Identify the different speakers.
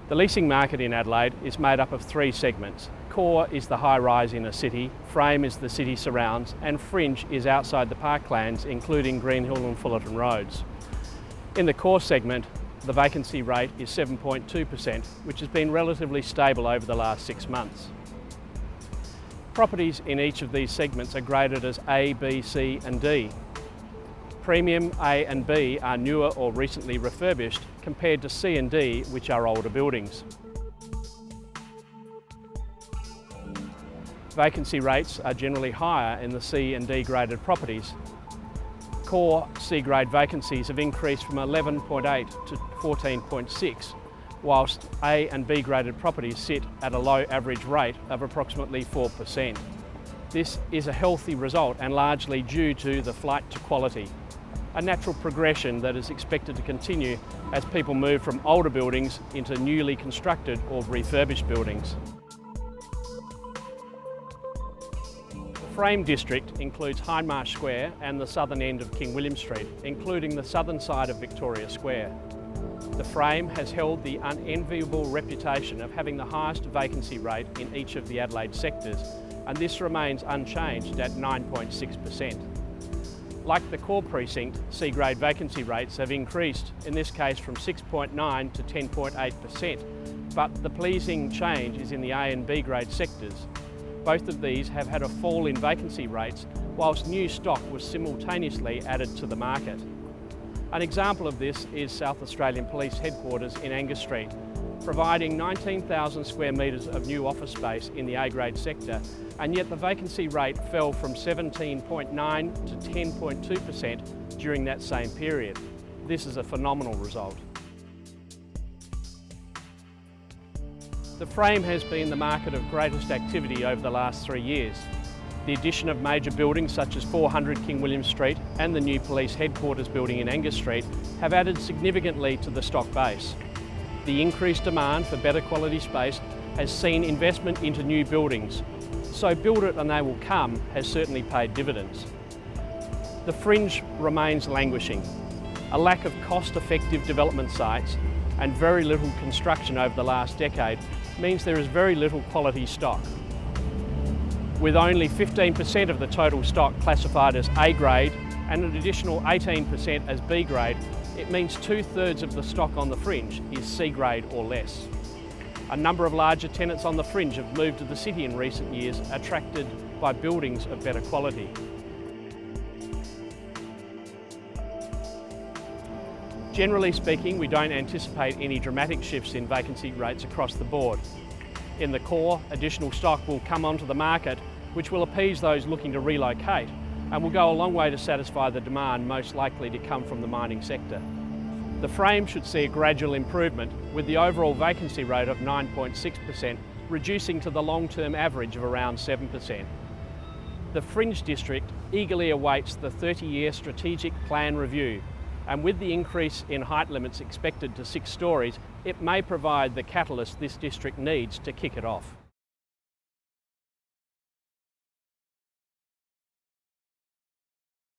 Speaker 1: The leasing market in Adelaide is made up of three segments. Core is the high-rise inner city, Frame is the city surrounds, and Fringe is outside the parklands, including Greenhill and Fullerton roads. In the core segment, the vacancy rate is 7.2%, which has been relatively stable over the last 6 months. Properties in each of these segments are graded as A, B, C and D. Premium A and B are newer or recently refurbished compared to C and D, which are older buildings. Vacancy rates are generally higher in the C and D graded properties. Core C grade vacancies have increased from 11.8 to 14.6, whilst A and B graded properties sit at a low average rate of approximately 4%. This is a healthy result and largely due to the flight to quality, a natural progression that is expected to continue as people move from older buildings into newly constructed or refurbished buildings. The Frame district includes Hindmarsh Square and the southern end of King William Street, including the southern side of Victoria Square. The Frame has held the unenviable reputation of having the highest vacancy rate in each of the Adelaide sectors, and this remains unchanged at 9.6%. Like the core precinct, C-grade vacancy rates have increased, in this case from 6.9 to 10.8%, but the pleasing change is in the A and B grade sectors. Both of these have had a fall in vacancy rates, whilst new stock was simultaneously added to the market. An example of this is South Australian Police Headquarters in Angus Street, providing 19,000 square metres of new office space in the A-grade sector, and yet the vacancy rate fell from 17.9 to 10.2% during that same period. This is a phenomenal result. The Frame has been the market of greatest activity over the last 3 years. The addition of major buildings such as 400 King William Street and the new Police Headquarters building in Angus Street have added significantly to the stock base. The increased demand for better quality space has seen investment into new buildings, so build it and they will come has certainly paid dividends. The Fringe remains languishing. A lack of cost-effective development sites and very little construction over the last decade means there is very little quality stock. With only 15% of the total stock classified as A grade and an additional 18% as B grade, it means 2/3 of the stock on the Fringe is C grade or less. A number of larger tenants on the Fringe have moved to the city in recent years, attracted by buildings of better quality. Generally speaking, we don't anticipate any dramatic shifts in vacancy rates across the board. In the core, additional stock will come onto the market, which will appease those looking to relocate and will go a long way to satisfy the demand most likely to come from the mining sector. The Frame should see a gradual improvement, with the overall vacancy rate of 9.6% reducing to the long-term average of around 7%. The Fringe district eagerly awaits the 30-year strategic plan review, and with the increase in height limits expected to 6 stories, it may provide the catalyst this district needs to kick it off.